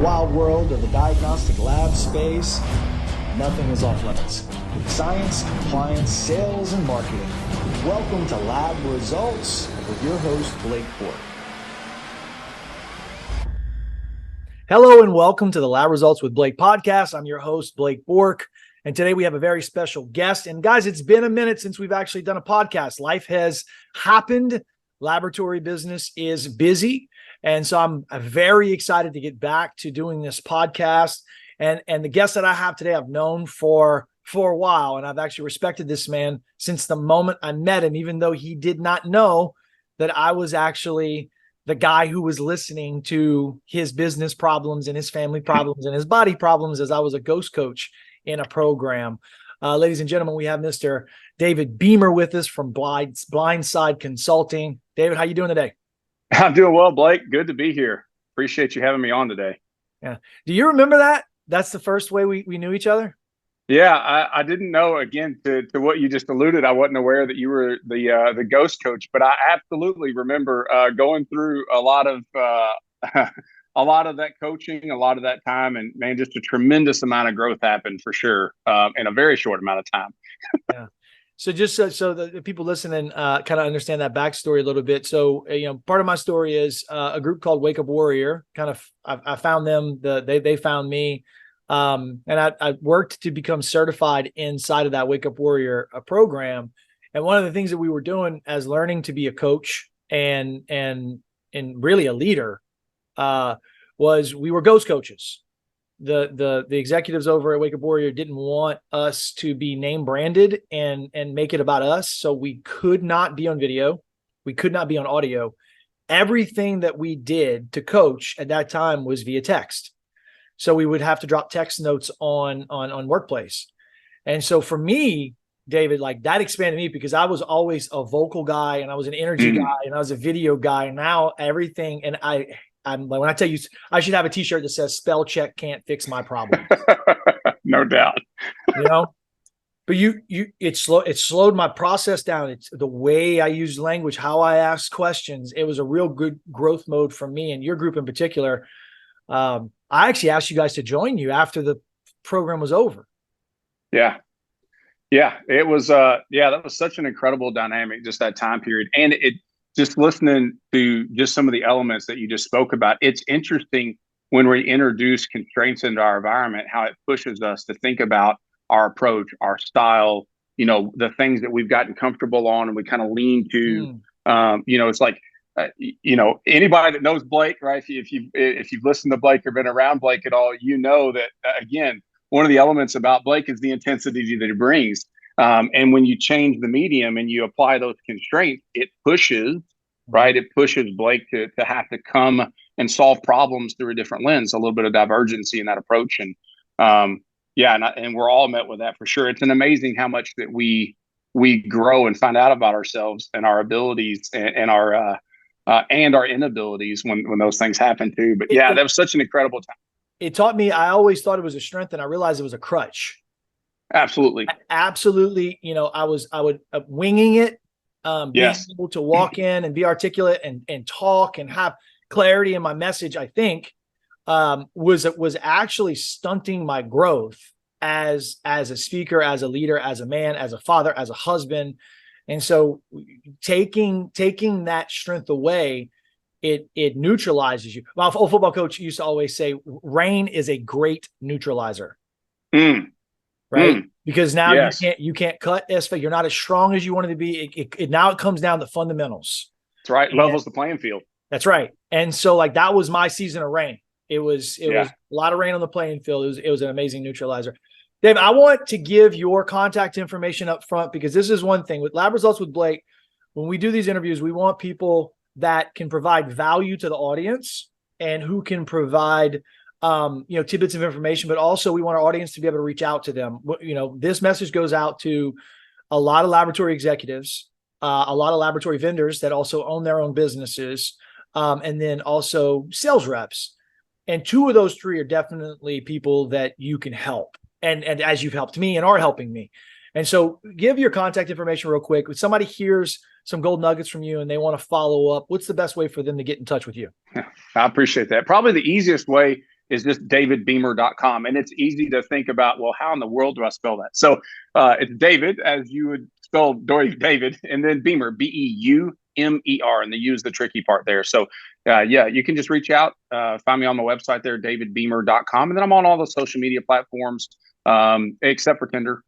wild world of the diagnostic lab space, nothing is off limits. Science, compliance, sales, and marketing. Welcome to Lab Results with your host, Blake Bork. Hello and welcome to the Lab Results with Blake podcast. I'm your host, Blake Bork. And today we have a very special guest. And guys, it's been a minute since we've actually done a podcast. Life has happened. Laboratory business is busy. And so I'm very excited to get back to doing this podcast. And the guest that I have today, I've known for a while. And I've actually respected this man since the moment I met him, even though he did not know that I was actually the guy who was listening to his business problems and his family problems and his body problems as I was a ghost coach in a program. Ladies and gentlemen, we have Mr. David Beumer with us from Blindside Consulting. David, how you doing today? I'm doing well, Blake. Good to be here. Appreciate you having me on today. Yeah. Do you remember that? That's the first way we knew each other? Yeah, I didn't know, again, to what you just alluded. I wasn't aware that you were the ghost coach, but I absolutely remember going through a lot of a lot of that coaching, a lot of that time, and man, just a tremendous amount of growth happened for sure in a very short amount of time. Yeah. So just so the people listening kind of understand that backstory a little bit. So, part of my story is a group called Wake Up Warrior. I found them, they found me. And I worked to become certified inside of that Wake Up Warrior program. And one of the things that we were doing as learning to be a coach and really a leader was we were ghost coaches. The executives over at Wake Up Warrior didn't want us to be name branded and make it about us. So we could not be on video. We could not be on audio. Everything that we did to coach at that time was via text. So we would have to drop text notes on Workplace. And so for me, David, like that expanded me because I was always a vocal guy and I was an energy guy and I was a video guy. And now everything, and I'm when I tell you, I should have a t-shirt that says spell check can't fix my problem. No doubt. But it slowed my process down. It's the way I use language, how I ask questions. It was a real good growth mode for me and your group in particular. I actually asked you guys to join you after the program was over. Yeah. It was, that was such an incredible dynamic, just that time period. And it just listening to just some of the elements that you just spoke about, it's interesting when we introduce constraints into our environment, how it pushes us to think about our approach, our style, the things that we've gotten comfortable on and we kind of lean to. It's like, anybody that knows Blake, right? If you've listened to Blake or been around Blake at all, that again, one of the elements about Blake is the intensity that he brings. And when you change the medium and you apply those constraints, it pushes, right? It pushes Blake to have to come and solve problems through a different lens, a little bit of divergency in that approach. And and we're all met with that for sure. It's an amazing how much that we grow and find out about ourselves and our abilities and our inabilities when those things happen too. But that was such an incredible time. It taught me, I always thought it was a strength and I realized it was a crutch. Absolutely. Absolutely. I would winging it, being able to walk in and be articulate and talk and have clarity in my message, I think, was actually stunting my growth as a speaker, as a leader, as a man, as a father, as a husband. And so taking that strength away, it neutralizes you. My old football coach used to always say, rain is a great neutralizer. Right? Because now you can't cut as fast. You're not as strong as you wanted to be. Now it comes down to fundamentals. That's right. Levels the playing field. That's right. And so like that was my season of rain. It was a lot of rain on the playing field. It was an amazing neutralizer. Dave, I want to give your contact information up front because this is one thing with Lab Results with Blake. When we do these interviews, we want people that can provide value to the audience and who can provide tidbits of information, but also we want our audience to be able to reach out to them. This message goes out to a lot of laboratory executives, a lot of laboratory vendors that also own their own businesses, and then also sales reps. And two of those three are definitely people that you can help. And as you've helped me and are helping me. And so give your contact information real quick. If somebody hears some gold nuggets from you and they want to follow up, what's the best way for them to get in touch with you? I appreciate that. Probably the easiest way is just davidbeumer.com. And it's easy to think about, well, how in the world do I spell that? So it's David, as you would spell David, and then Beumer, Beumer, and the U is the tricky part there. So yeah, you can just reach out, find me on my website there, davidbeumer.com. And then I'm on all the social media platforms, except for Tinder.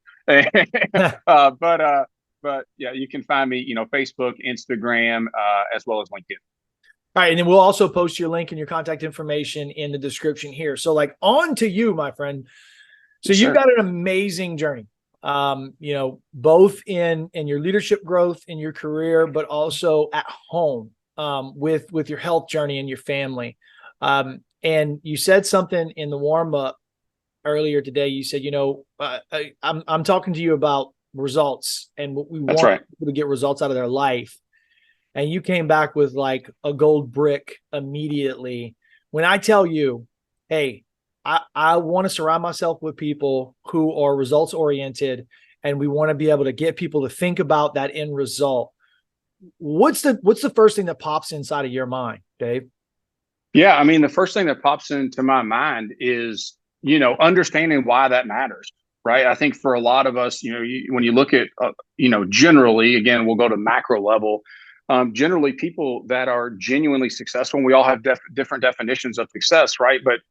But yeah, you can find me, Facebook, Instagram, as well as LinkedIn. All right. And then we'll also post your link and your contact information in the description here. So on to you, my friend. So you've got an amazing journey, both in your leadership growth in your career, but also at home, with your health journey and your family. And you said something in the warm up earlier today. You said, I'm talking to you about results and what we want people to get results out of their life. And you came back with like a gold brick immediately. When I tell you, hey, I want to surround myself with people who are results oriented, and we want to be able to get people to think about that end result. What's the first thing that pops inside of your mind, Dave? Yeah, I mean, the first thing that pops into my mind is, understanding why that matters, right? I think for a lot of us, when you look at, generally, again, we'll go to macro level. Generally, people that are genuinely successful, and we all have different definitions of success, right? But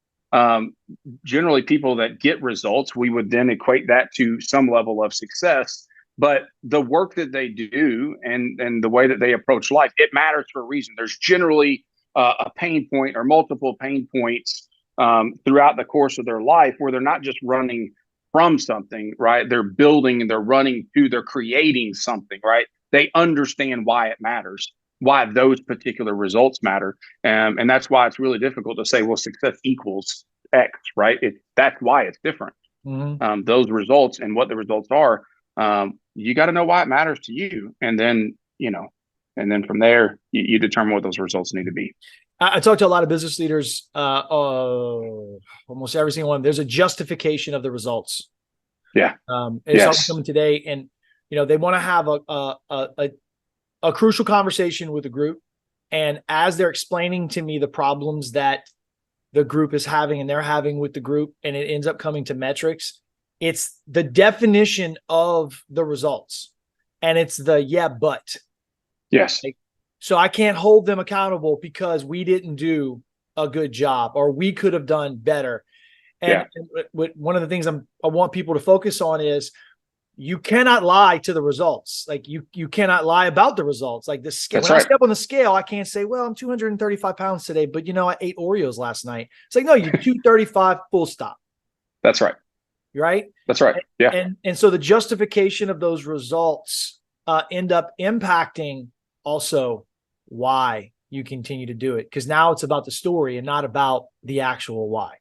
generally, people that get results, we would then equate that to some level of success. But the work that they do and the way that they approach life, it matters for a reason. There's generally a pain point or multiple pain points throughout the course of their life where they're not just running from something, right? They're building and they're running to, they're creating something, right? They understand why it matters, why those particular results matter. And that's why it's really difficult to say, well, success equals X, right? That's why it's different. Mm-hmm. Those results and what the results are, you got to know why it matters to you. And then, from there, you determine what those results need to be. I talk to a lot of business leaders, almost every single one. There's a justification of the results. Yeah. It's all coming today. And, they want to have a crucial conversation with the group. And as they're explaining to me the problems that the group is having and they're having with the group, and it ends up coming to metrics, it's the definition of the results. And it's but. Yes. So I can't hold them accountable because we didn't do a good job or we could have done better. And one of the things I want people to focus on is you cannot lie to the results. Like you cannot lie about the results. Like the scale. When I step on the scale, I can't say, well, I'm 235 pounds today, but I ate Oreos last night. It's like, no, you're 235 full stop. That's right. Right. That's right. Yeah. And so the justification of those results end up impacting also why you continue to do it. Because now it's about the story and not about the actual why.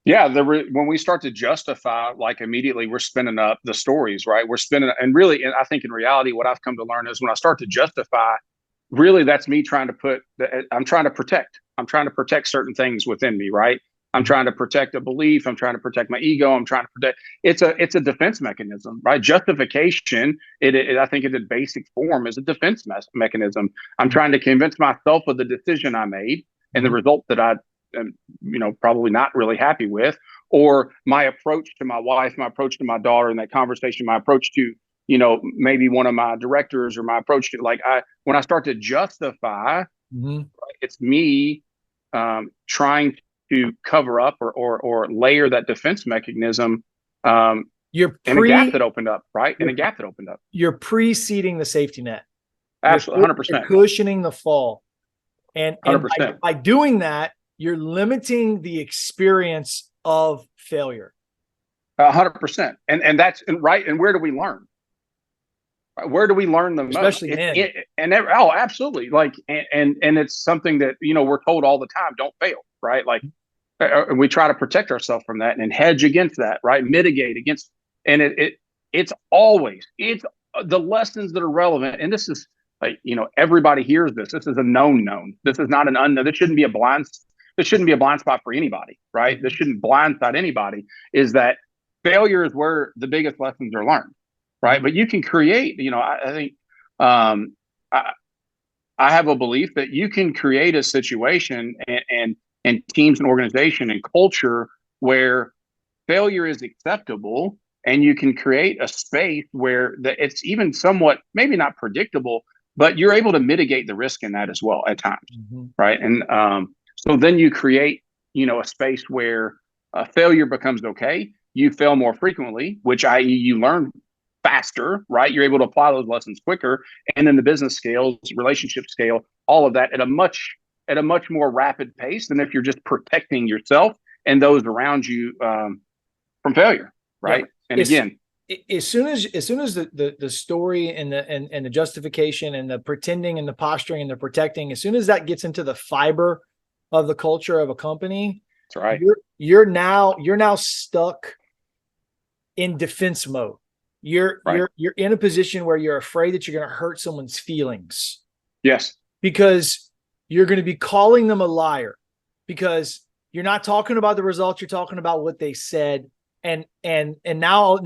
Yeah, when we start to justify, like immediately we're spinning up the stories, right? We're spinning, and really, and I think in reality, what I've come to learn is when I start to justify, really that's me trying to I'm trying to protect certain things within me, right? I'm trying to protect a belief. I'm trying to protect my ego. I'm trying to protect. It's a defense mechanism, right? Justification, I think in its basic form is a defense mechanism. I'm trying to convince myself of the decision I made and the result that I am, probably not really happy with, or my approach to my wife, my approach to my daughter in that conversation, my approach to, maybe one of my directors, or my approach to when I start to justify, it's me trying to cover up or layer that defense mechanism in a gap that opened up, right? In a gap that opened up. You're preceding the safety net. Absolutely, 100%. You're cushioning the fall. And 100%. By doing that, you're limiting the experience of failure. 100%. And that's right. And where do we learn? Where do we learn the most? Especially men. Absolutely. And it's something that, we're told all the time, don't fail, right? Like we try to protect ourselves from that and hedge against that, right? Mitigate against, and it's the lessons that are relevant. And this is everybody hears this. This is a known. This is not an unknown. This shouldn't be a blind spot for anybody, right? This shouldn't blindside anybody. Is that failure is where the biggest lessons are learned, right? But you can create, I think I have a belief that you can create a situation and and teams and organization and culture where failure is acceptable, and you can create a space where it's even somewhat maybe not predictable, but you're able to mitigate the risk in that as well at times, right? And so then you create, a space where failure becomes okay. You fail more frequently, which i.e. you learn faster, right? You're able to apply those lessons quicker, and then the business scales, relationship scale, all of that at a much more rapid pace than if you're just protecting yourself and those around you from failure, right? Yeah. And again, as soon as the story and the justification and the pretending and the posturing and the protecting, as soon as that gets into the fiber of the culture of a company, that's right. You're now stuck in defense mode. You're in a position where you're afraid that you're going to hurt someone's feelings. Yes. Because you're going to be calling them a liar, because you're not talking about the results, you're talking about what they said. And now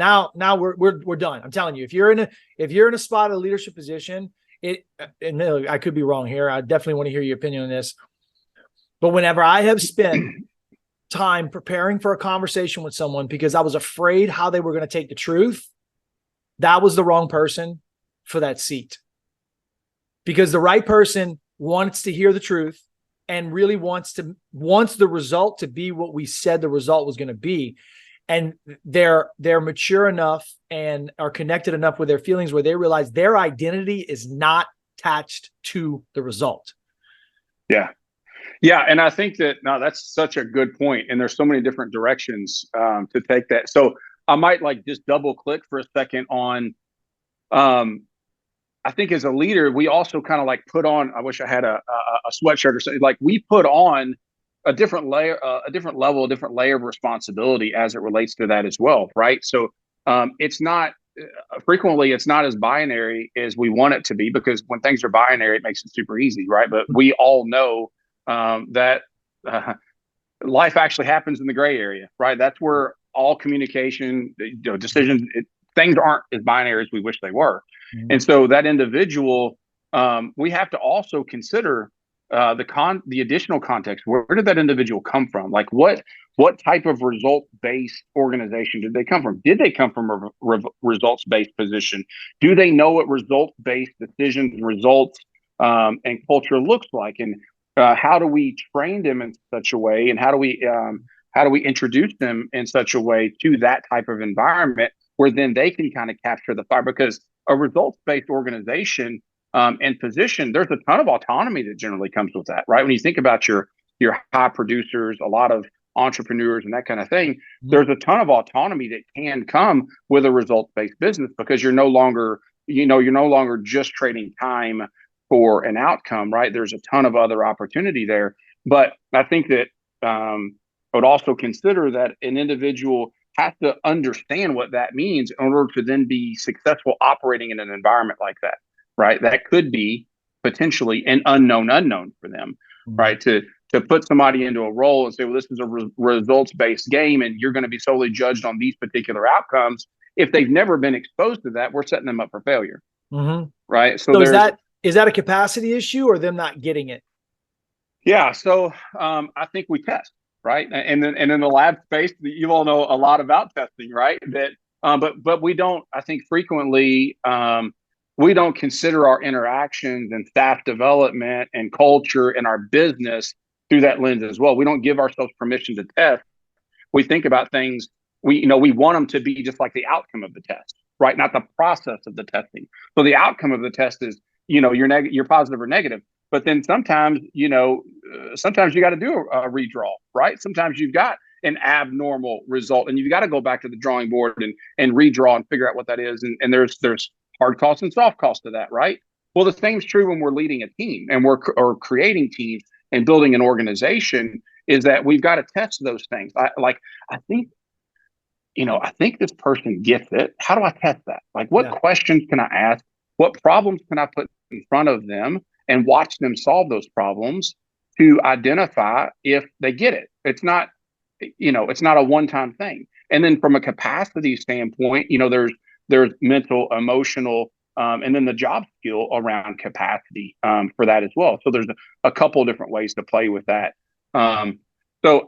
we're done. I'm telling you, if you're in a spot of leadership position, and I could be wrong here. I definitely want to hear your opinion on this. But whenever I have spent time preparing for a conversation with someone because I was afraid how they were going to take the truth, that was the wrong person for that seat. Because the right person wants to hear the truth and really wants the result to be what we said the result was going to be. And they're mature enough and are connected enough with their feelings where they realize their identity is not attached to the result. Yeah. Yeah. And I think that's such a good point. And there's so many different directions to take that. So I might just double click for a second on, I think as a leader, we also kind of put on, I wish I had a sweatshirt or something, we put on a different layer, a different level, a different layer of responsibility as it relates to that as well. Right. So it's not frequently it's not as binary as we want it to be, because when things are binary, it makes it super easy. Right. But we all know that life actually happens in the gray area. Right. That's where all communication, decisions, things aren't as binary as we wish they were. And so that individual, we have to also consider the additional context. Where did that individual come from? What type of result-based organization did they come from? Did they come from a results-based position? Do they know what results-based decisions, results, and culture looks like? And how do we train them in such a way? And how do we introduce them in such a way to that type of environment where then they can kind of capture the fire? Because a results-based organization and position, there's a ton of autonomy that generally comes with that, right? When you think about your high producers, a lot of entrepreneurs and that kind of thing, there's a ton of autonomy that can come with a results-based business, because you're no longer just trading time for an outcome, right? There's a ton of other opportunity there. But I think that I would also consider that an individual has to understand what that means in order to then be successful operating in an environment like that, right? That could be potentially an unknown for them, right? To put somebody into a role and say, well, this is a results-based game and you're going to be solely judged on these particular outcomes. If they've never been exposed to that, we're setting them up for failure, right? So is that a capacity issue or them not getting it? Yeah. So I think we test, right? And in the lab space, you all know a lot about testing, right? That, but we don't. I think frequently we don't consider our interactions and staff development and culture and our business through that lens as well. We don't give ourselves permission to test. We think about things. We want them to be just like the outcome of the test, right? Not the process of the testing. So the outcome of the test is, you're positive or negative. But then sometimes you got to do a redraw, right? Sometimes you've got an abnormal result and you've got to go back to the drawing board and redraw and figure out what that is. And there's hard costs and soft costs to that, right? Well, the same is true when we're leading a team and we're creating teams and building an organization, is that we've got to test those things. I think this person gets it. How do I test that? What questions can I ask? What problems can I put in front of them and watch them solve those problems to identify if they get it? It's not a one-time thing. And then from a capacity standpoint, there's mental, emotional, and then the job skill around capacity for that as well. So there's a couple of different ways to play with that. So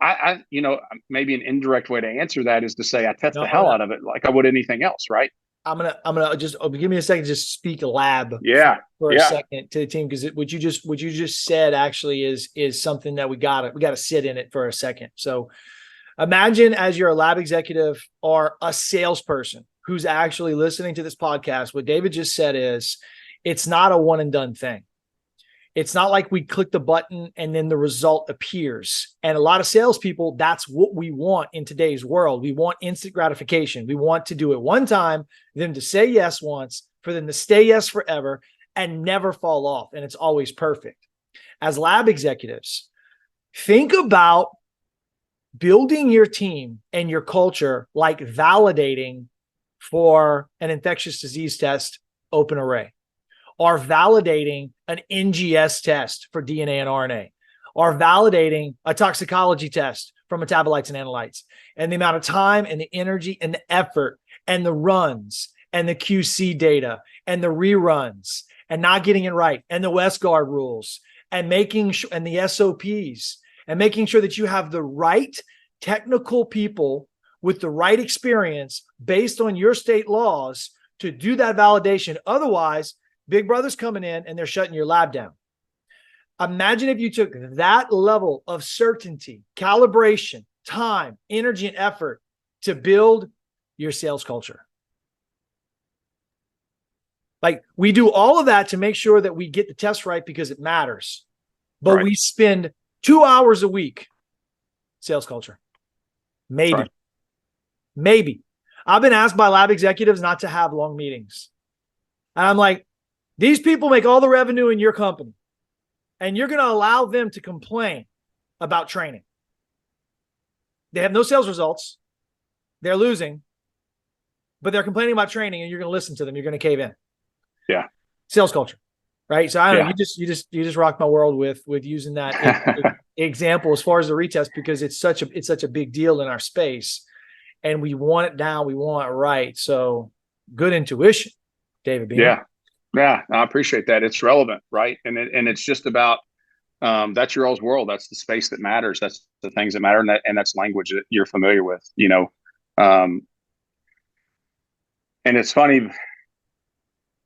maybe an indirect way to answer that is to say I test No, the hell out of it like I would anything else, right? I'm gonna just give me a second. Just speak lab Yeah, for a yeah, second to the team, because what you just said actually is something that we gotta sit in it for a second. So imagine as you're a lab executive or a salesperson who's actually listening to this podcast. What David just said is, it's not a one and done thing. It's not like we click the button and then the result appears. And a lot of salespeople, that's what we want in today's world. We want instant gratification. We want to do it one time, them to say yes once, for them to stay yes forever and never fall off. And it's always perfect. As lab executives, think about building your team and your culture like validating for an infectious disease test open array, are validating an NGS test for DNA and RNA, are validating a toxicology test for metabolites and analytes, and the amount of time and the energy and the effort and the runs and the QC data and the reruns and not getting it right, and the Westguard rules, and making sure, and the SOPs, and making sure that you have the right technical people with the right experience based on your state laws to do that validation. Otherwise, Big Brother's coming in and they're shutting your lab down. Imagine if you took that level of certainty, calibration, time, energy, and effort to build your sales culture. Like, we do all of that to make sure that we get the test right because it matters. But right. we spend 2 hours a week sales culture. Maybe. Right. Maybe. I've been asked by lab executives not to have long meetings. And I'm like, these people make all the revenue in your company, and you're going to allow them to complain about training. They have no sales results. They're losing, but they're complaining about training, and you're going to listen to them. You're going to cave in. Yeah. Sales culture. Right. So I don't know. You just rocked my world with using that example as far as the retest, because it's such a big deal in our space, and we want it down. We want it right. So good intuition, David Beumer. Yeah. Yeah, I appreciate that. It's relevant, right? And it's just about that's your all's world. That's the space that matters. That's the things that matter, and that's language that you're familiar with. And it's funny.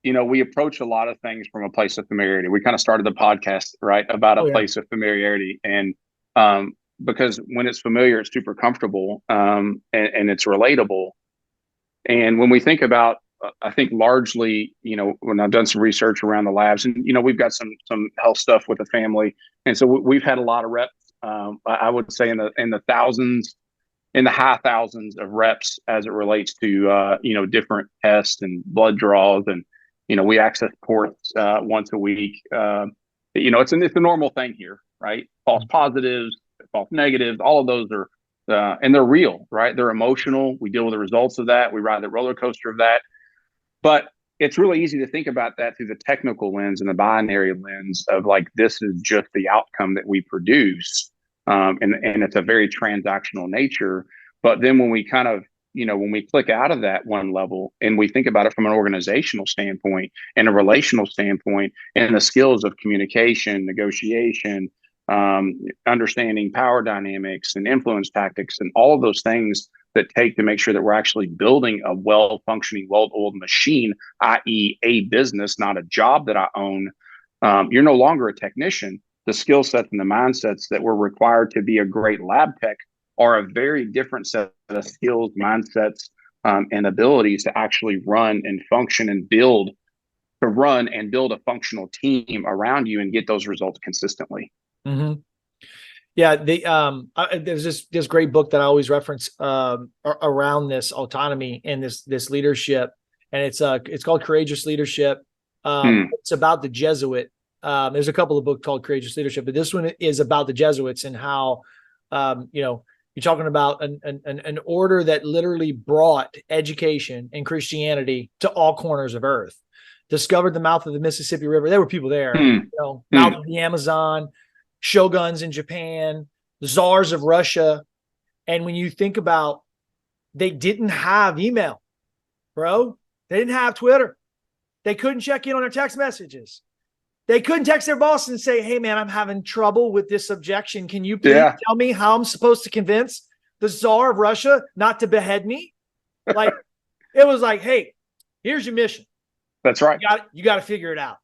We approach a lot of things from a place of familiarity. We kind of started the podcast right about a place of familiarity, and because when it's familiar, it's super comfortable, and it's relatable. And when we think about, I think largely, when I've done some research around the labs, and we've got some health stuff with the family, and so we've had a lot of reps. I would say in the thousands, in the high thousands of reps as it relates to different tests and blood draws, and we access ports once a week. It's a normal thing here, right? False positives, false negatives, all of those are. And they're real, right? They're emotional. We deal with the results of that. We ride the roller coaster of that. But it's really easy to think about that through the technical lens and the binary lens of like, this is just the outcome that we produce. And it's a very transactional nature. But then when we kind of, when we click out of that one level and we think about it from an organizational standpoint and a relational standpoint and the skills of communication, negotiation, understanding power dynamics and influence tactics and all of those things that take to make sure that we're actually building a well-functioning, well-oiled machine, i.e. a business, not a job that I own. You're no longer a technician. The skill sets and the mindsets that were required to be a great lab tech are a very different set of skills, mindsets, and abilities to actually run and function and build a functional team around you and get those results consistently. Mm-hmm. Yeah, there's this great book that I always reference around this autonomy and this leadership, and it's called Courageous Leadership. It's about the Jesuit. There's a couple of books called Courageous Leadership, but this one is about the Jesuits and how you're talking about an order that literally brought education and Christianity to all corners of earth, discovered the mouth of the Mississippi River. There were people there, mouth of the Amazon, shoguns in Japan, czars of Russia. And when you think about, they didn't have email, bro. They didn't have Twitter. They couldn't check in on their text messages. They couldn't text their boss and say, hey, man, I'm having trouble with this objection. Can you please Yeah. tell me how I'm supposed to convince the Tsar of Russia not to behead me? Like, it was like, hey, here's your mission. That's right. You got to figure it out.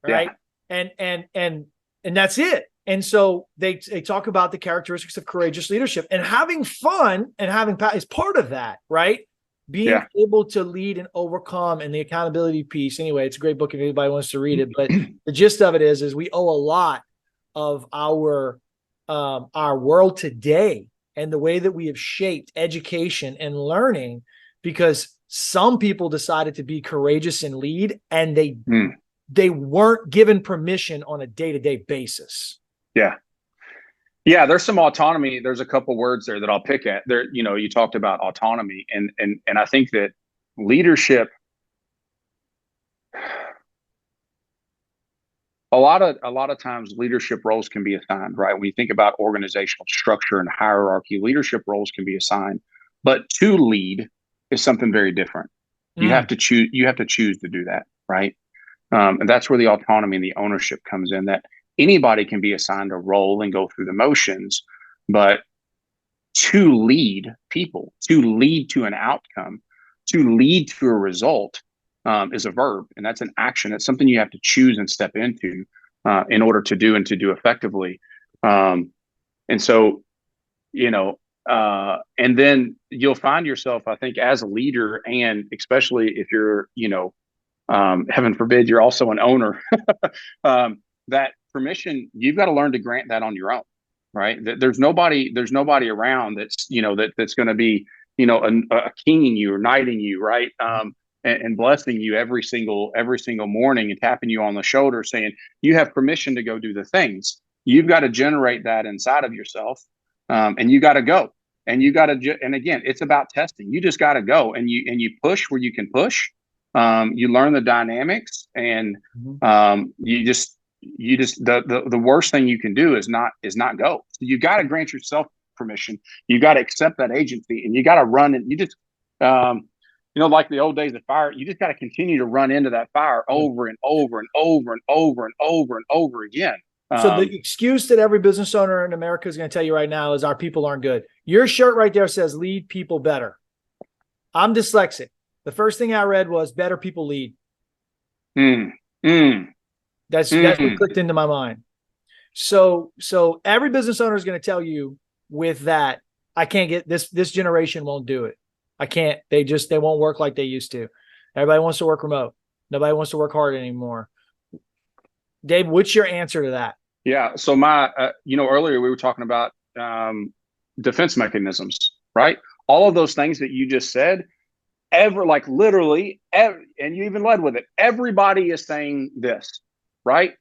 Right. Yeah. And that's it. And so they talk about the characteristics of courageous leadership, and having fun and having is part of that, right? Being able to lead and overcome, and the accountability piece. Anyway, it's a great book if anybody wants to read it. But the gist of it is we owe a lot of our world today and the way that we have shaped education and learning, because some people decided to be courageous and lead, and they weren't given permission on a day-to-day basis. Yeah. Yeah. There's some autonomy. There's a couple words there that I'll pick at there. You know, you talked about autonomy, and I think that leadership, a lot of times leadership roles can be assigned, right? When you think about organizational structure and hierarchy, leadership roles can be assigned, but to lead is something very different. You have to choose to do that, right? And that's where the autonomy and the ownership comes in, that anybody can be assigned a role and go through the motions, but to lead people, to lead to an outcome, to lead to a result is a verb, and that's an action. It's something you have to choose and step into in order to do effectively. And so, you know, and then you'll find yourself, I think, as a leader, and especially if you're, you know, heaven forbid, you're also an owner, that permission, you've got to learn to grant that on your own, right? There's nobody around that's, you know, that's going to be, you know, a kinging you or knighting you, right? And blessing you every single morning and tapping you on the shoulder saying you have permission to go do the things. You've got to generate that inside of yourself, and you got to go, and you got to. And again, it's about testing. You just got to go, and you push where you can push. You learn the dynamics, and you just the worst thing you can do is not go. So you got to grant yourself permission. You got to accept that agency, and you got to run. And you just you know, like the old days of fire, you just got to continue to run into that fire over and over and over and over and over and over again. So the excuse that every business owner in America is going to tell you right now is our people aren't good. Your shirt right there says lead people better. I'm dyslexic. The first thing I read was better people lead. That's what clicked into my mind. So every business owner is going to tell you with that, I can't get this generation won't do it. I can't. They won't work like they used to. Everybody wants to work remote. Nobody wants to work hard anymore. Dave, what's your answer to that? Yeah. So you know, earlier we were talking about defense mechanisms, right? All of those things that you just said, literally, and you even led with it. Everybody is saying this, right?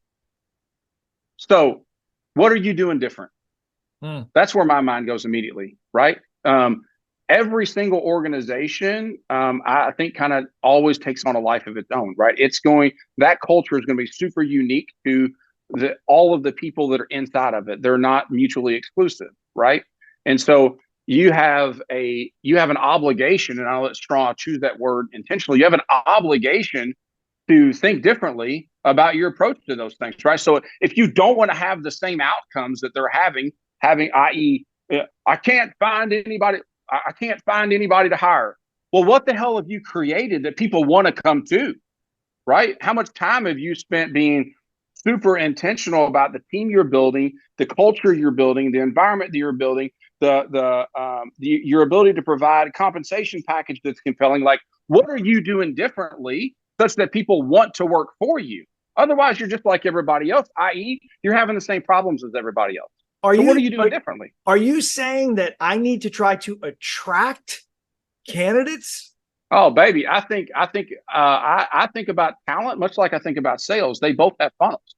So what are you doing different? That's where my mind goes immediately, right? Every single organization, I think, kind of always takes on a life of its own, right? That culture is going to be super unique to all of the people that are inside of it. They're not mutually exclusive, right? And so you have an obligation, and I'll choose that word intentionally. You have an obligation to think differently about your approach to those things, right? So if you don't want to have the same outcomes that they're having, i.e., I can't find anybody to hire. Well, what the hell have you created that people want to come to, right? How much time have you spent being super intentional about the team you're building, the culture you're building, the environment that you're building, your ability to provide a compensation package that's compelling? Like, what are you doing differently such that people want to work for you? Otherwise, you're just like everybody else, i.e., you're having the same problems as everybody else. What are you doing differently? Are you saying that I need to try to attract candidates? Oh, baby, I think about talent much like I think about sales. They both have funnels,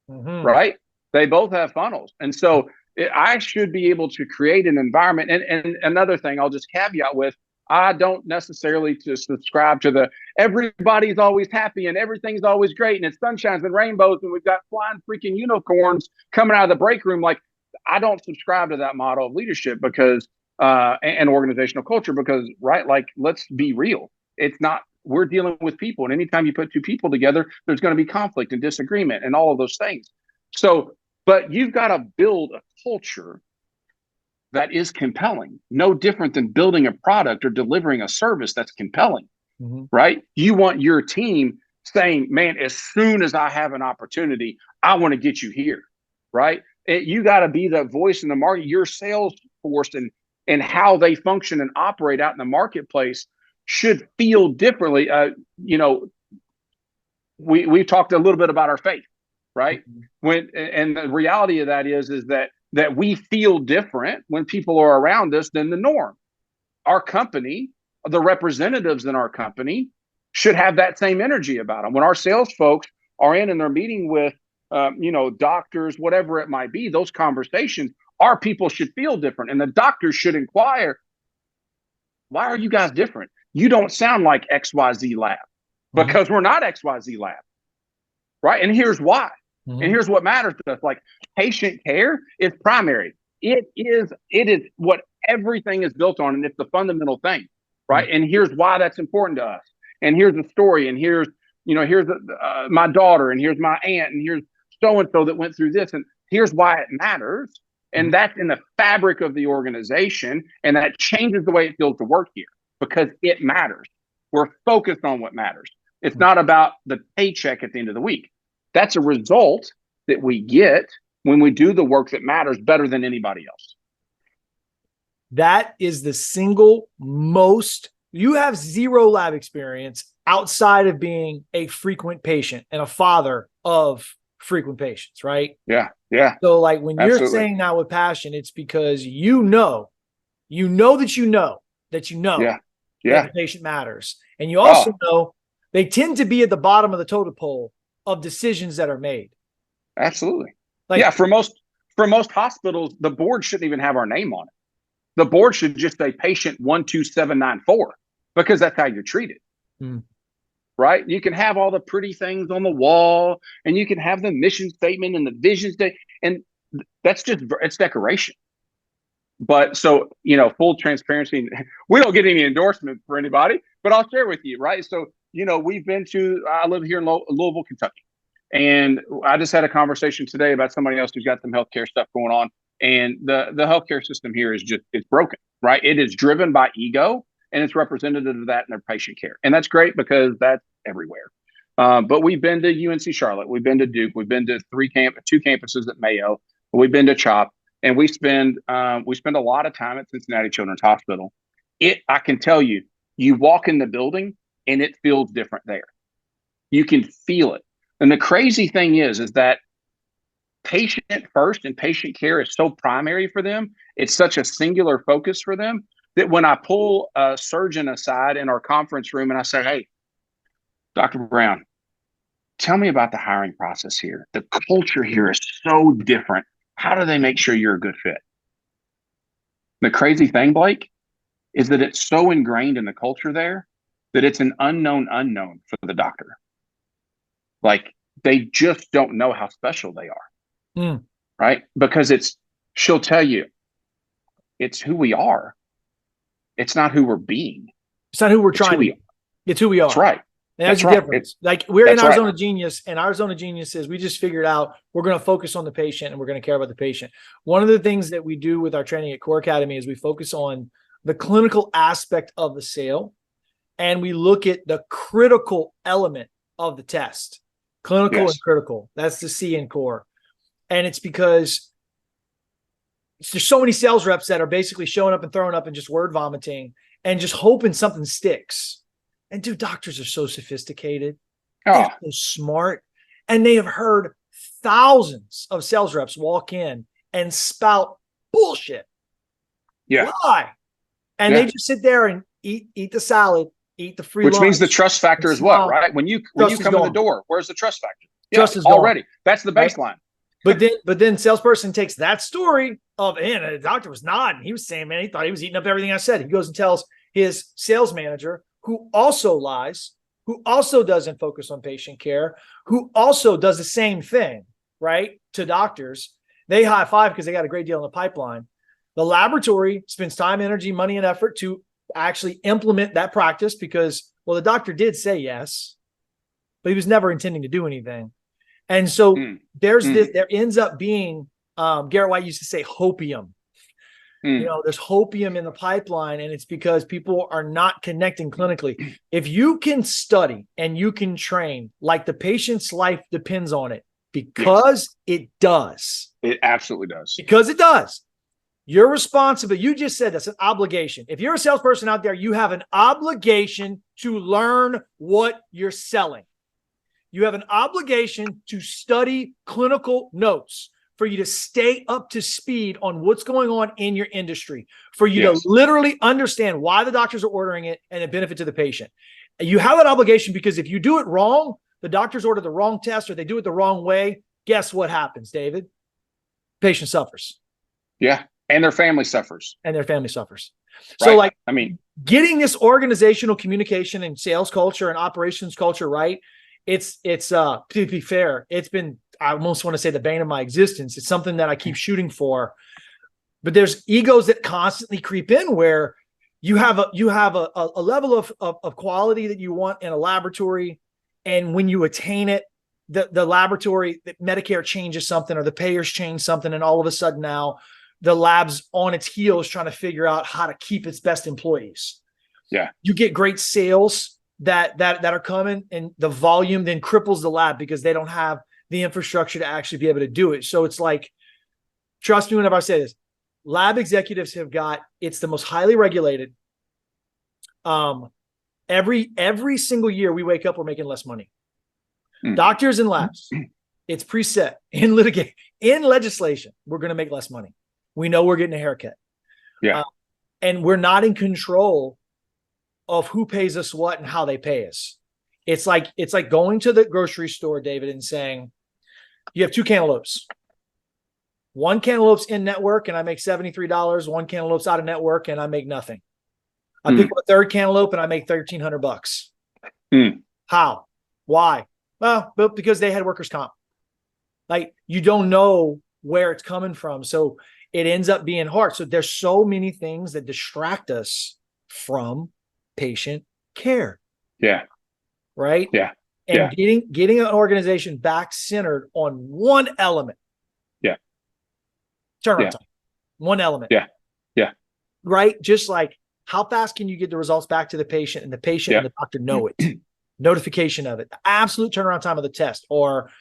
right? They both have funnels, and so I should be able to create an environment. And another thing, I'll just caveat with: I don't necessarily subscribe to the everybody's always happy and everything's always great and it's sunshines and rainbows and we've got flying freaking unicorns coming out of the break room. Like, I don't subscribe to that model of leadership because and organizational culture because, right, like, let's be real. It's not we're dealing with people. And anytime you put two people together, there's going to be conflict and disagreement and all of those things. So, but you've got to build a culture that is compelling, no different than building a product or delivering a service that's compelling, right? You want your team saying, man, as soon as I have an opportunity, I want to get you here, right? You got to be the voice in the market. Your sales force and how they function and operate out in the marketplace should feel differently. We've talked a little bit about our faith, right? And the reality of that is that we feel different when people are around us than the norm. Our company, the representatives in our company, should have that same energy about them. When our sales folks are in and they're meeting with, doctors, whatever it might be, those conversations, our people should feel different. And the doctors should inquire, why are you guys different? You don't sound like XYZ Lab, because we're not XYZ Lab, right? And here's why. And here's what matters to us. Like, patient care is primary. It is what everything is built on, and it's the fundamental thing, right? And here's why that's important to us. And here's the story, and here's my daughter, and here's my aunt, and here's so-and-so that went through this, and here's why it matters. And that's in the fabric of the organization, and that changes the way it feels to work here, because it matters. We're focused on what matters. It's not about the paycheck at the end of the week. That's a result that we get when we do the work that matters better than anybody else. That is the single most. You have zero lab experience outside of being a frequent patient and a father of frequent patients, right? Yeah. So like when you're saying that with passion, it's because you know that the patient matters. And you also know they tend to be at the bottom of the totem pole of decisions that are made. Absolutely. For most hospitals, the board shouldn't even have our name on it. The board should just say patient 12794, because that's how you're treated. Right? You can have all the pretty things on the wall, and you can have the mission statement and the vision statement, and that's it's decoration. But so, full transparency, we don't get any endorsement for anybody, but I'll share with you, right? So, I live here in Louisville, Kentucky, and I just had a conversation today about somebody else who's got some healthcare stuff going on. And the healthcare system here it's broken, right? It is driven by ego, and it's representative of that in their patient care. And that's great, because that's everywhere. But we've been to UNC Charlotte, we've been to Duke, we've been to two campuses at Mayo, we've been to CHOP, and we spend a lot of time at Cincinnati Children's Hospital. I can tell you, you walk in the building and it feels different there. You can feel it. And the crazy thing is that patient first and patient care is so primary for them. It's such a singular focus for them that when I pull a surgeon aside in our conference room and I say, hey, Dr. Brown, tell me about the hiring process here. The culture here is so different. How do they make sure you're a good fit? The crazy thing, Blake, is that it's so ingrained in the culture there that it's an unknown for the doctor. Like, they just don't know how special they are. Right? Because she'll tell you, it's who we are. It's not who we're being. It's not who we're trying to be. It's who we are. That's right. And that's the difference. Like, we're in Arizona Genius, and Arizona Genius is, we just figured out we're going to focus on the patient, and we're going to care about the patient. One of the things that we do with our training at Core Academy is we focus on the clinical aspect of the sale, and we look at the critical element of the test. Clinical and critical. That's the C in Core. And it's because there's so many sales reps that are basically showing up and throwing up and just word vomiting and just hoping something sticks. And dude, doctors are so sophisticated. They're so smart. And they have heard thousands of sales reps walk in and spout bullshit. Lie. And they just sit there and eat the salad, eat the free lunch. Which means the trust factor is what, right? When you come in the door, where's the trust factor? Trust is already gone. That's the baseline. Right? But then salesperson takes that story of, man, the doctor was nodding. He was saying, man, he thought he was eating up everything I said. He goes and tells his sales manager, who also lies, who also doesn't focus on patient care, who also does the same thing, right, to doctors. They high five because they got a great deal in the pipeline. The laboratory spends time, energy, money, and effort to actually implement that practice, because Well, the doctor did say yes, but he was never intending to do anything. And so there ends up being, Garrett White used to say hopium. There's hopium in the pipeline, and it's because people are not connecting clinically. If you can study and you can train, like the patient's life depends on it, because it does. It absolutely does. Because it does. You're responsible. You just said that's an obligation. If you're a salesperson out there, you have an obligation to learn what you're selling. You have an obligation to study clinical notes, for you to stay up to speed on what's going on in your industry, for you to literally understand why the doctors are ordering it and the benefit to the patient. You have that obligation, because if you do it wrong, the doctors order the wrong test or they do it the wrong way, guess what happens, David? Patient suffers. Yeah. And their family suffers. So getting this organizational communication and sales culture and operations culture right, it's to be fair, it's been, I almost want to say, the bane of my existence. It's something that I keep shooting for, but there's egos that constantly creep in, where you have a level of quality that you want in a laboratory. And when you attain it, the laboratory, that Medicare changes something or the payers change something. And all of a sudden now the lab's on its heels trying to figure out how to keep its best employees. Yeah. You get great sales that are coming, and the volume then cripples the lab because they don't have the infrastructure to actually be able to do it. So it's like, trust me whenever I say this, lab executives it's the most highly regulated. Every single year we wake up, we're making less money. Doctors and labs, it's preset in legislation. We're going to make less money. We know we're getting a haircut. Yeah. And we're not in control of who pays us what and how they pay us. It's like going to the grocery store, David, and saying, you have two cantaloupes. One cantaloupe's in network and I make $73. One cantaloupe's out of network and I make nothing. I pick up a third cantaloupe and I make $1,300. How? Why? Well, because they had workers' comp. Like, you don't know where it's coming from. So it ends up being hard. So there's so many things that distract us from patient care. Yeah. Right? Yeah. And getting an organization back centered on one element. Yeah. Turnaround time. One element. Yeah. Yeah. Right? Just like, how fast can you get the results back to the patient, and the patient and the doctor know it? Notification of it, the absolute turnaround time of the test. Or,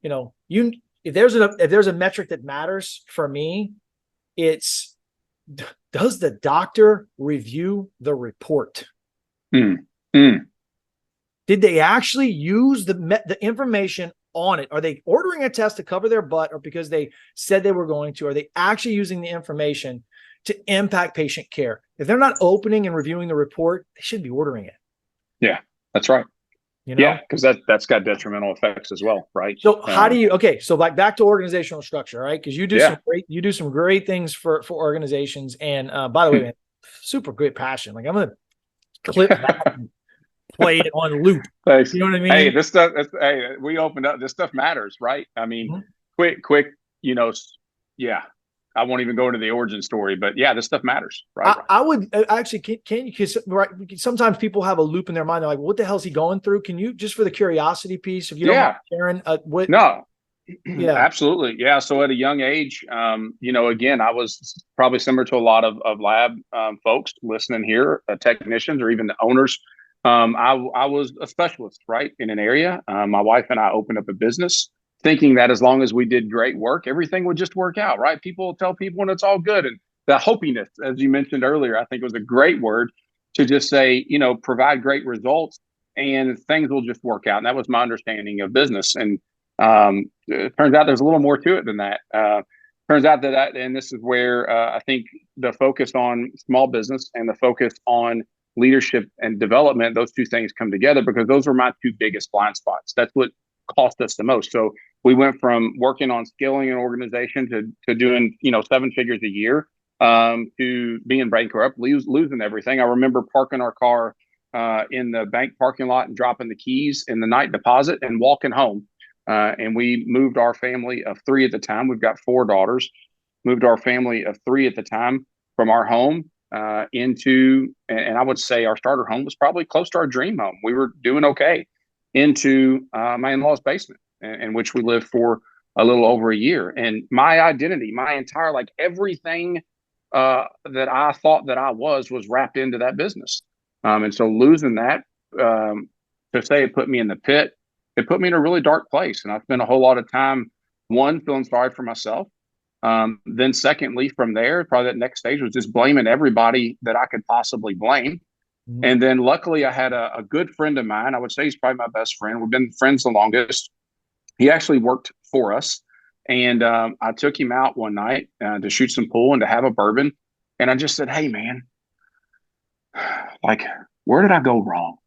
if there's a metric that matters for me, it's, does the doctor review the report? Did they actually use the information on it? Are they ordering a test to cover their butt, or because they said they were going to? Are they actually using the information to impact patient care? If they're not opening and reviewing the report, they shouldn't be ordering it. Yeah, that's right. Yeah, because that's got detrimental effects as well, right? So how do you? Okay, so back to organizational structure, right? Because you do some great things for organizations. And by the way, man, super great passion. Like, I'm gonna clip that and play it on loop. Thanks. You know what I mean? Hey, this stuff. We opened up. This stuff matters, right? I mean, quick. Yeah. I won't even go into the origin story, but yeah, this stuff matters, right? I would actually, can you, because sometimes people have a loop in their mind. They're like, what the hell is he going through? Can you, just for the curiosity piece, if you don't mind sharing, what? No, absolutely. Yeah. So at a young age, again, I was probably similar to a lot of lab folks listening here, technicians or even the owners. I was a specialist, right, in an area. My wife and I opened up a business, thinking that as long as we did great work, everything would just work out, right? People tell people when it's all good. And the hopiness, as you mentioned earlier, I think it was a great word to just say, provide great results and things will just work out. And that was my understanding of business. And it turns out there's a little more to it than that. Turns out and this is where I think the focus on small business and the focus on leadership and development, those two things come together, because those were my two biggest blind spots. That's what cost us the most. So we went from working on scaling an organization to doing, 7 figures a year, to being bankrupt, losing everything. I remember parking our car in the bank parking lot and dropping the keys in the night deposit and walking home. And we moved our family of 3 at the time. We've got 4 daughters. Moved our family of 3 at the time from our home into, and I would say our starter home was probably close to our dream home. We were doing okay, into my in-laws' basement, in which we lived for a little over a year. And my identity, my entire, like everything that I thought that I was wrapped into that business. And so losing that, to say it put me in the pit, it put me in a really dark place. And I spent a whole lot of time, one, feeling sorry for myself. Then secondly, from there, probably that next stage was just blaming everybody that I could possibly blame. Mm-hmm. And then luckily I had a good friend of mine. I would say he's probably my best friend. We've been friends the longest. He actually worked for us. And I took him out one night to shoot some pool and to have a bourbon. And I just said, hey, man, like, where did I go wrong?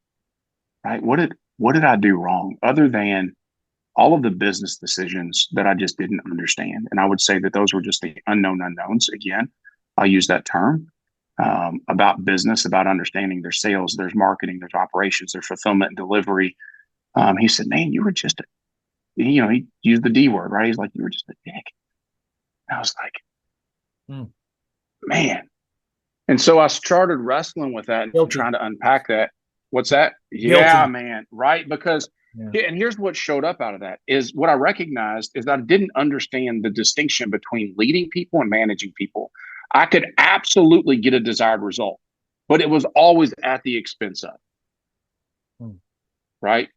Right? What did I do wrong other than all of the business decisions that I just didn't understand? And I would say that those were just the unknown unknowns. Again, I'll use that term about business, about understanding there's sales, there's marketing, there's operations, there's fulfillment and delivery. He said, man, you were just he used the D word, right? He's like, you were just a dick. And I was like, man. And so I started wrestling with that and trying to unpack that. What's that? Yeah, man. Right. Because, and here's what showed up out of that is what I recognized is that I didn't understand the distinction between leading people and managing people. I could absolutely get a desired result, but it was always at the expense of. Right.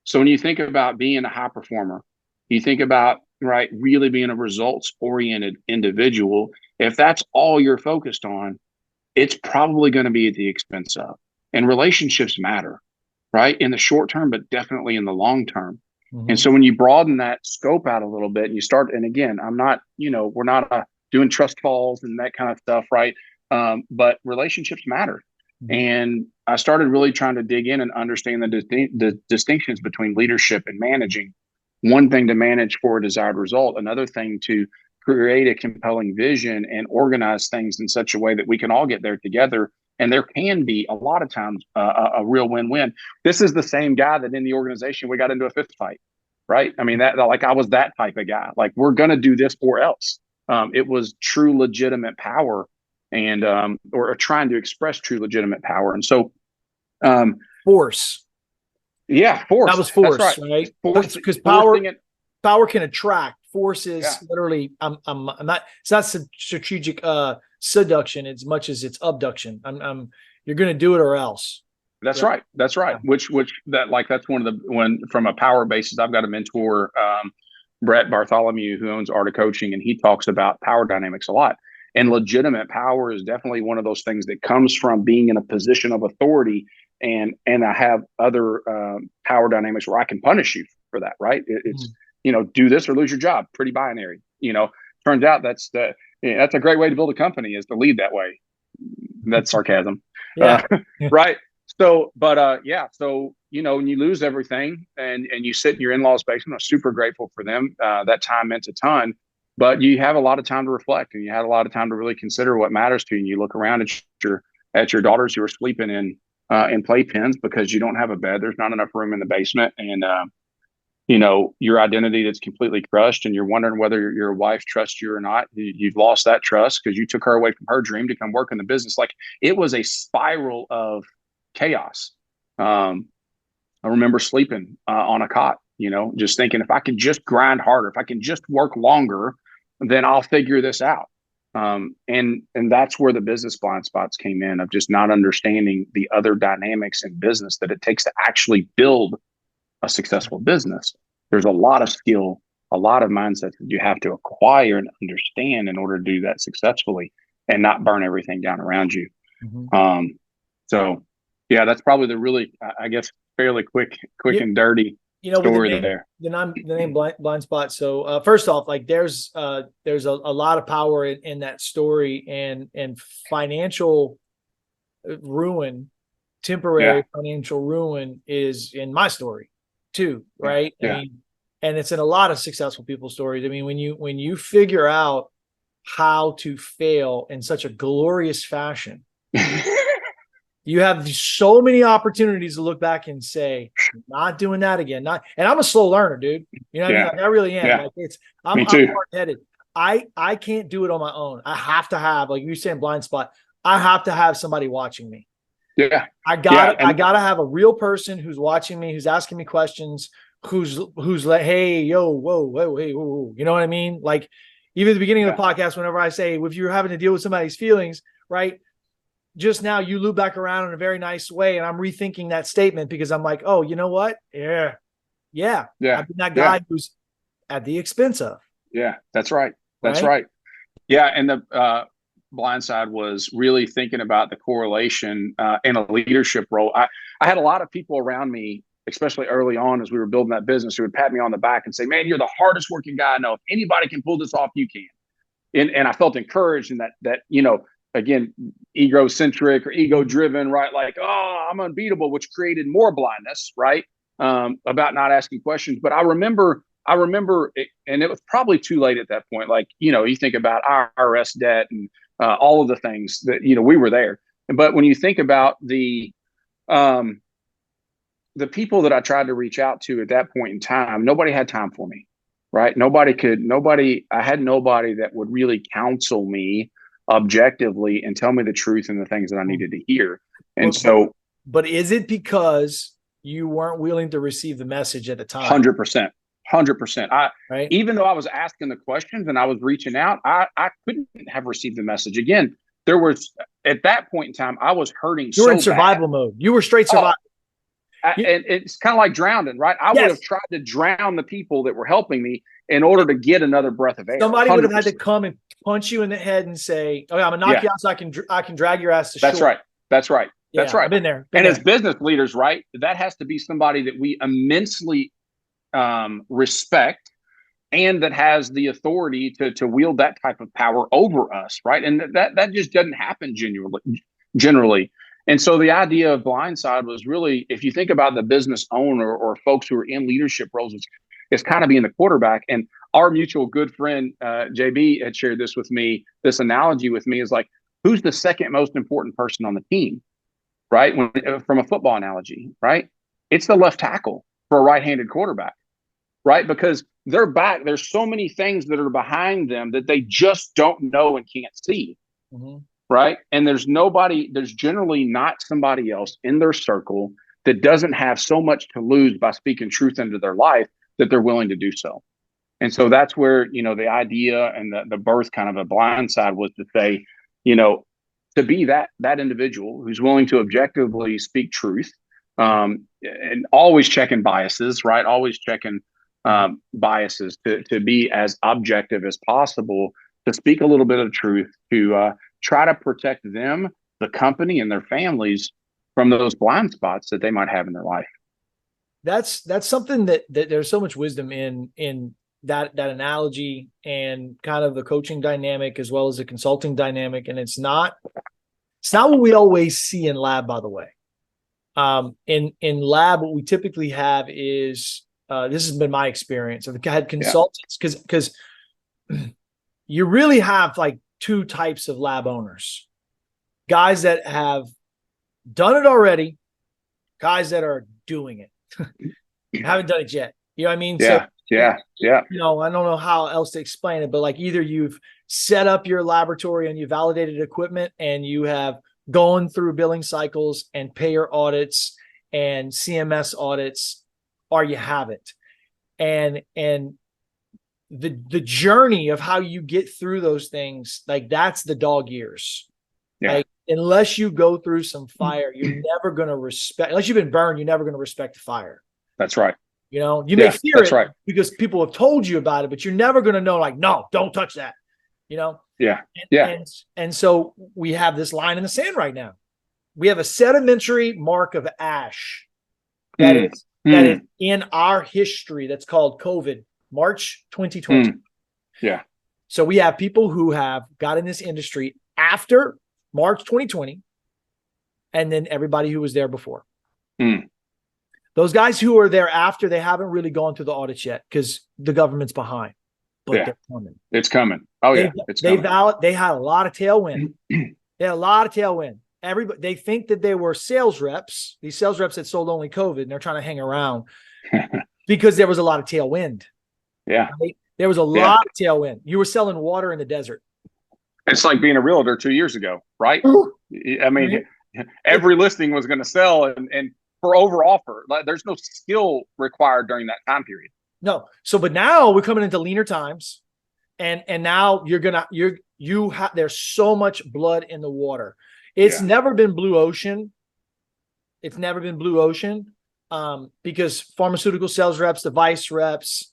So when you think about being a high performer, you think about, right, really being a results-oriented individual. If that's all you're focused on, it's probably going to be at the expense of. And relationships matter, right, in the short term, but definitely in the long term. Mm-hmm. And so when you broaden that scope out a little bit and you start, and again, I'm not, we're not doing trust falls and that kind of stuff, right? But relationships matter. And I started really trying to dig in and understand the distinctions between leadership and managing. One thing to manage for a desired result, another thing to create a compelling vision and organize things in such a way that we can all get there together. And there can be a lot of times a real win-win. This is the same guy that in the organization we got into a fist fight, right? I mean, that like I was that type of guy. Like, we're going to do this or else. It was true legitimate power. And or trying to express true legitimate power. And so force. Yeah, force. That was force, right? Force, because power can attract. Force is literally I'm not, it's not strategic seduction as much as it's abduction. You're gonna do it or else. That's right. That's right. Yeah. Which that's one of the from a power basis, I've got a mentor, Brett Bartholomew, who owns Art of Coaching, and he talks about power dynamics a lot. And legitimate power is definitely one of those things that comes from being in a position of authority. And I have other power dynamics where I can punish you for that, right? It's, do this or lose your job. Pretty binary. Turns out that's a great way to build a company, is to lead that way. That's sarcasm. Yeah. Right. So, but so, when you lose everything and you sit in your in-laws' basement, I'm super grateful for them. That time meant a ton. But you have a lot of time to reflect, and you had a lot of time to really consider what matters to you. And you look around at your daughters who are sleeping in playpens because you don't have a bed. There's not enough room in the basement, and your identity that's completely crushed, and you're wondering whether your wife trusts you or not. You've lost that trust because you took her away from her dream to come work in the business. Like, it was a spiral of chaos. I remember sleeping on a cot, just thinking, if I can just grind harder, if I can just work longer, then I'll figure this out. And that's where the business blind spots came in, of just not understanding the other dynamics in business that it takes to actually build a successful business. There's a lot of skill, a lot of mindsets that you have to acquire and understand in order to do that successfully and not burn everything down around you. Mm-hmm. So yeah, that's probably the really, I guess, fairly quick and dirty story there. The name blind spot. So first off, like there's a lot of power in that story, and financial ruin, temporary financial ruin is in my story too, right? Yeah. I mean, and it's in a lot of successful people's stories. I mean, when you figure out how to fail in such a glorious fashion, you have so many opportunities to look back and say, not doing that again. And I'm a slow learner, dude. You know what I mean? Like, I really am. Yeah. Like, I'm hard-headed. I can't do it on my own. I have to have, like you were saying, blind spot. I have to have somebody watching me. Yeah. I gotta have a real person who's watching me, who's asking me questions, who's like, hey, yo, whoa, hey, whoa. You know what I mean? Like, even at the beginning of the podcast, whenever I say, if you're having to deal with somebody's feelings, right? Just now you loop back around in a very nice way. And I'm rethinking that statement because I'm like, oh, you know what? Yeah. I've been that guy who's at the expense of. Yeah, that's right. That's right. Yeah. And the blind side was really thinking about the correlation in a leadership role. I had a lot of people around me, especially early on as we were building that business, who would pat me on the back and say, man, you're the hardest working guy I know. If anybody can pull this off, you can. And I felt encouraged in that, again, egocentric or ego driven, right? Like, oh, I'm unbeatable, which created more blindness, right? About not asking questions. But I remember it, and it was probably too late at that point. Like, you think about IRS debt and all of the things that, we were there. But when you think about the people that I tried to reach out to at that point in time, nobody had time for me, right? I had nobody that would really counsel me objectively and tell me the truth and the things that I needed to hear. And but is it because you weren't willing to receive the message at the time? 100%. Even though I was asking the questions and I was reaching out, I couldn't have received the message. Again, there was, at that point in time, I was hurting. You were in survival mode. You were straight survival. And it's kind of like drowning, right? I would have tried to drown the people that were helping me in order to get another breath of air. Somebody would have had to come and punch you in the head and say, "Oh, I'm gonna knock you out so I can drag your ass to shore." That's right. I've been there. As business leaders, right, that has to be somebody that we immensely respect and that has the authority to wield that type of power over us, right? And that just doesn't happen generally. And so the idea of blindside was really, if you think about the business owner or folks who are in leadership roles, it's kind of being the quarterback. And our mutual good friend, JB, had shared this with me. This analogy with me is like, who's the second most important person on the team, right? From a football analogy, right? It's the left tackle for a right-handed quarterback, right? Because they're back. There's so many things that are behind them that they just don't know and can't see. Mm-hmm. Right. And there's generally not somebody else in their circle that doesn't have so much to lose by speaking truth into their life that they're willing to do so. And so that's where, the idea and the birth kind of a blind side was to say, to be that individual who's willing to objectively speak truth, and always checking biases, right? Always checking biases to be as objective as possible, to speak a little bit of truth, to try to protect them, the company, and their families from those blind spots that they might have in their life. That's something that there's so much wisdom in that analogy and kind of the coaching dynamic as well as the consulting dynamic. And it's not what we always see in lab, by the way. In lab, what we typically have is this has been my experience. I've had consultants because you really have like two types of lab owners: guys that have done it already, guys that are doing it. Haven't done it yet. You know what I mean? Yeah. I don't know how else to explain it, but like either you've set up your laboratory and you validated equipment and you have gone through billing cycles and payer audits and CMS audits, or you haven't. And the journey of how you get through those things, like that's the dog years. Yeah. Like unless you go through some fire, you're never going to respect, unless you've been burned, you're never going to respect the fire. That's right. You may fear it because people have told you about it, but you're never going to know, like, no, don't touch that, Yeah. And so we have this line in the sand right now. We have a sedimentary mark of ash that is in our history that's called COVID. March 2020. Yeah. So we have people who have got in this industry after March 2020, and then everybody who was there before. Those guys who are there after, they haven't really gone through the audits yet because the government's behind. But they're coming. It's coming. Oh, yeah. They had a lot of tailwind. Everybody, they think that they were sales reps, these sales reps that sold only COVID, and they're trying to hang around because there was a lot of tailwind. Yeah. Right? There was a lot of tailwind. You were selling water in the desert. It's like being a realtor 2 years ago, right? I mean, every listing was going to sell and for over offer. Like, there's no skill required during that time period. No. So, but now we're coming into leaner times, and now there's so much blood in the water. It's never been blue ocean. It's never been blue ocean, because pharmaceutical sales reps, device reps,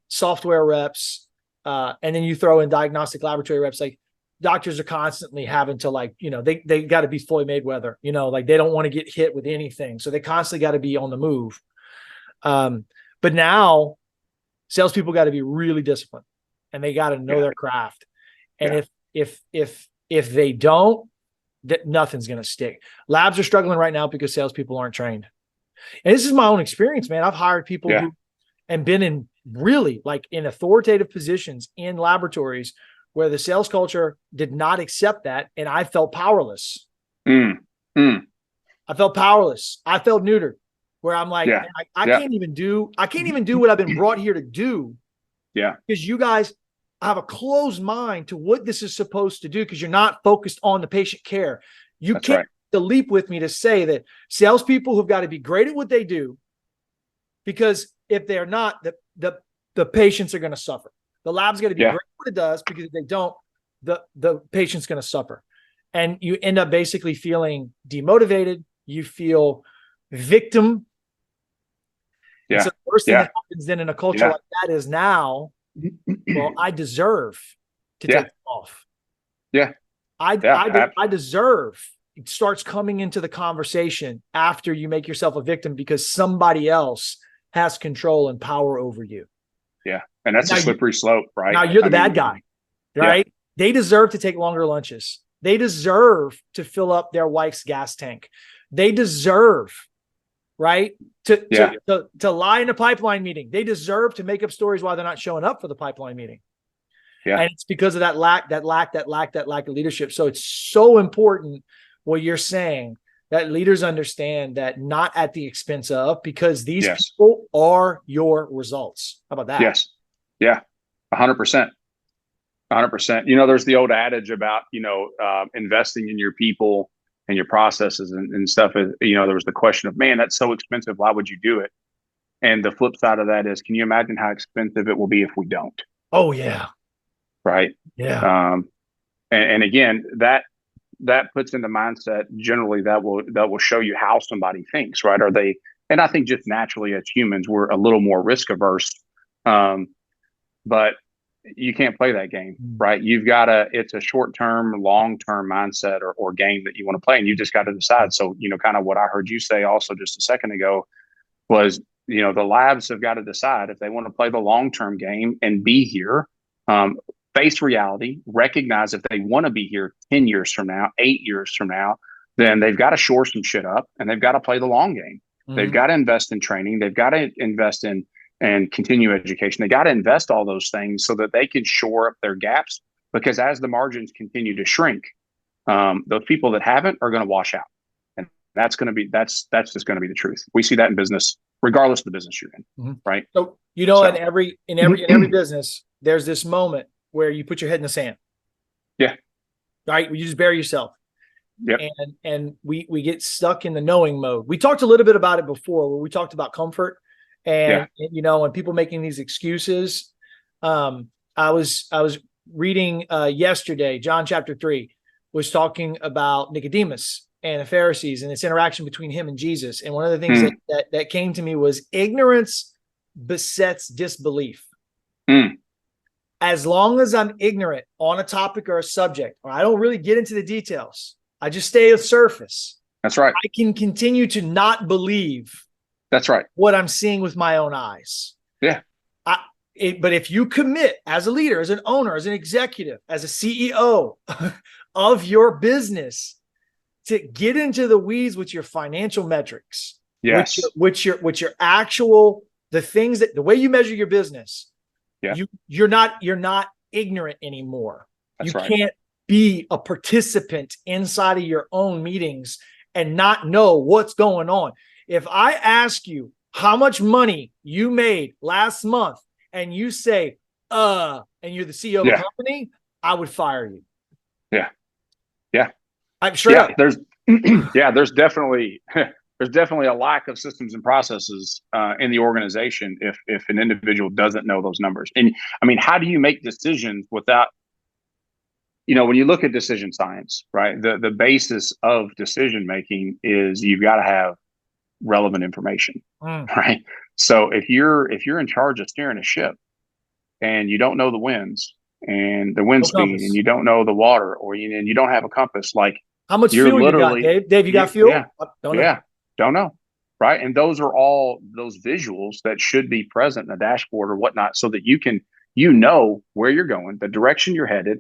software reps, and then you throw in diagnostic laboratory reps. Like, doctors are constantly having to, like, they got to be Floyd Mayweather, like they don't want to get hit with anything. So they constantly got to be on the move. But now salespeople got to be really disciplined, and they got to know their craft. And if they don't, nothing's going to stick. Labs are struggling right now because salespeople aren't trained. And this is my own experience, man. I've hired people who and been in really like in authoritative positions in laboratories where the sales culture did not accept that. And I felt powerless. I felt powerless. I felt neutered, where I'm like, I can't even do what I've been brought here to do. Yeah. Because you guys have a closed mind to what this is supposed to do, because you're not focused on the patient care. You can't take the leap with me to say that salespeople have got to be great at what they do, because if they're not, the patients are going to suffer. The lab's got to be great at what it does, because if they don't, the patient's going to suffer. And you end up basically feeling demotivated. You feel victim. Yeah. So the worst thing that happens then in a culture like that is now, well, I deserve to take off. Yeah. I deserve. It starts coming into the conversation after you make yourself a victim, because somebody else has control and power over you. Yeah. And that's a slippery slope, right? Now you're the bad guy, right? They deserve to take longer lunches. They deserve to fill up their wife's gas tank. They deserve, right, to lie in a pipeline meeting. They deserve to make up stories why they're not showing up for the pipeline meeting. Yeah. And it's because of that lack of leadership. So it's so important what you're saying, that leaders understand that not at the expense of, because these people are your results. How about that? Yes. Yeah. 100%. 100%. There's the old adage about, investing in your people and your processes and stuff. There was the question of, man, that's so expensive. Why would you do it? And the flip side of that is, can you imagine how expensive it will be if we don't? Oh yeah. Right. Yeah. And again, that puts into mindset, generally that will show you how somebody thinks, right? And I think just naturally as humans, we're a little more risk averse. But you can't play that game, right? It's a short-term, long-term mindset or game that you want to play, and you just got to decide. So, kind of what I heard you say also just a second ago was, the labs have got to decide if they want to play the long-term game and be here, face reality, recognize if they want to be here 10 years from now, 8 years from now, then they've got to shore some shit up, and they've got to play the long game. They've got to invest in training. They've got to invest in and continue education. They got to invest all those things so that they can shore up their gaps, because as the margins continue to shrink, those people that haven't are going to wash out. And that's just going to be the truth. We see that in business, regardless of the business you're in. Right. So, in every business, there's this moment where you put your head in the sand. Yeah. Right. You just bury yourself. Yep. And we get stuck in the knowing mode. We talked a little bit about it before, where we talked about comfort. And and people making these excuses. I was reading yesterday, John chapter 3 was talking about Nicodemus and the Pharisees and this interaction between him and Jesus. And one of the things that came to me was, ignorance besets disbelief. As long as I'm ignorant on a topic or a subject, or I don't really get into the details, I just stay at the surface. That's right. I can continue to not believe. That's right. What I'm seeing with my own eyes. Yeah. But if you commit as a leader, as an owner, as an executive, as a CEO of your business, to get into the weeds with your financial metrics, which your actual, the way you measure your business, you're not ignorant anymore. That's you can't be a participant inside of your own meetings and not know what's going on. If I ask you how much money you made last month and you say, and you're the CEO of a company, I would fire you. Yeah. Yeah. I'm straight up. There's there's definitely there's definitely a lack of systems and processes in the organization if an individual doesn't know those numbers. And I mean, how do you make decisions without, when you look at decision science, right? The basis of decision making is you've got to have relevant information, right? So if you're in charge of steering a ship and you don't know the winds and the wind No speed and compass. you don't know the water, and you don't have a compass, like How much you're fuel you got, literally, Dave? Dave, you got fuel? yeah, Don't know. yeah, don't know. Right. And those are all those visuals that should be present in the dashboard or whatnot so that you know where you're going, the direction you're headed,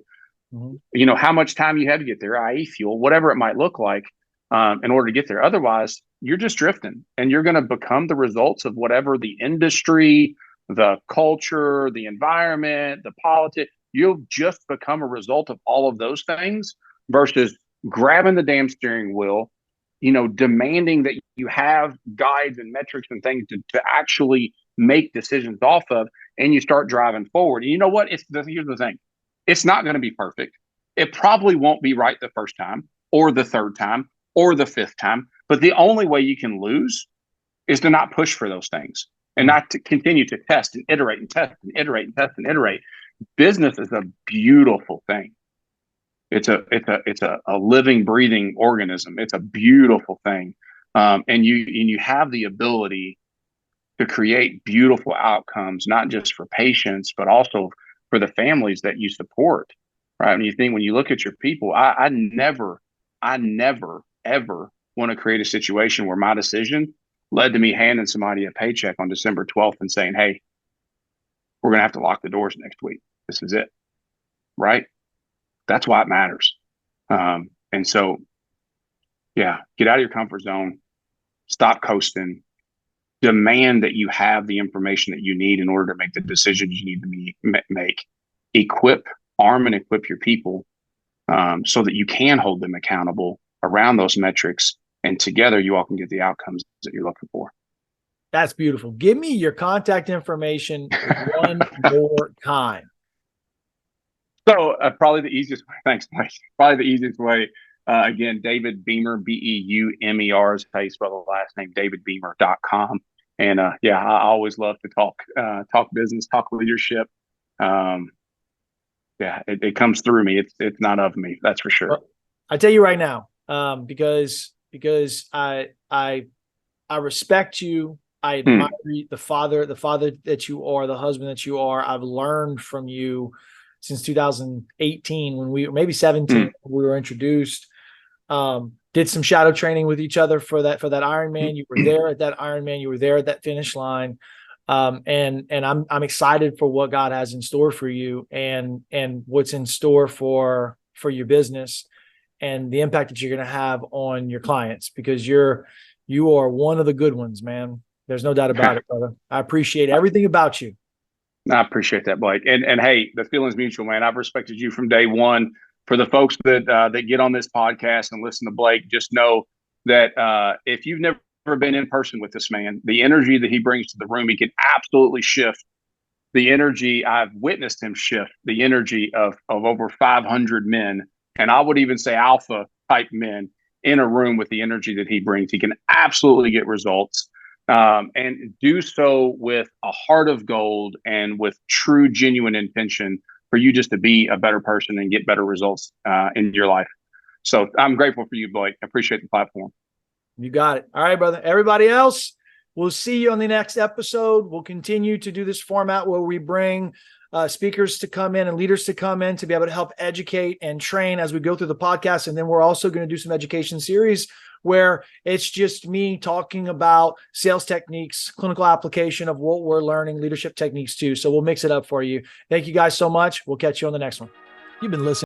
how much time you have to get there, i.e. fuel, whatever it might look like in order to get there. Otherwise, you're just drifting and you're going to become the results of whatever the industry, the culture, the environment, the politics. You'll just become a result of all of those things versus grabbing the damn steering wheel, demanding that you have guides and metrics and things to actually make decisions off of, and you start driving forward. And you know what? Here's the thing. It's not going to be perfect. It probably won't be right the first time or the third time or the fifth time. But the only way you can lose is to not push for those things and not to continue to test and iterate and test and iterate and test and iterate. Business is a beautiful thing. It's a living, breathing organism. It's a beautiful thing. And you have the ability to create beautiful outcomes, not just for patients, but also for the families that you support. Right. When you look at your people, I never, ever want to create a situation where my decision led to me handing somebody a paycheck on December 12th and saying, hey, we're going to have to lock the doors next week. This is it. Right. That's why it matters. And so, get out of your comfort zone, stop coasting, demand that you have the information that you need in order to make the decisions you need to make, arm and equip your people so that you can hold them accountable around those metrics. And together you all can get the outcomes that you're looking for. That's beautiful. Give me your contact information one more time. So probably the easiest way. Thanks, Mike. Probably the easiest way. Again, David Beumer, Beumer is how you spell the last name, davidbeumer.com. And I always love to talk business, talk leadership. It comes through me. It's not of me. That's for sure. Well, I tell you right now, because I respect you. I admire the father that you are, the husband that you are. I've learned from you since 2018 when maybe 17 when we were introduced. Did some shadow training with each other for that Ironman. You were there at that Ironman. You were there at that finish line. And I'm excited for what God has in store for you and what's in store for your business and the impact that you're going to have on your clients, because you are one of the good ones, man. There's no doubt about it, brother. I appreciate everything about you. I appreciate that, Blake. And hey, the feeling's mutual, man. I've respected you from day one. For the folks that get on this podcast and listen to Blake, just know that if you've never been in person with this man, the energy that he brings to the room, he can absolutely shift the energy. I've witnessed him shift the energy of over 500 men, and I would even say alpha type men in a room with the energy that he brings. He can absolutely get results. And do so with a heart of gold and with true, genuine intention for you just to be a better person and get better results in your life. So I'm grateful for you, Blake. I appreciate the platform. You got it. All right, brother. Everybody else, we'll see you on the next episode. We'll continue to do this format where we bring speakers to come in and leaders to come in to be able to help educate and train as we go through the podcast. And then we're also going to do some education series where it's just me talking about sales techniques, clinical application of what we're learning, leadership techniques too. So we'll mix it up for you. Thank you guys so much. We'll catch you on the next one. You've been listening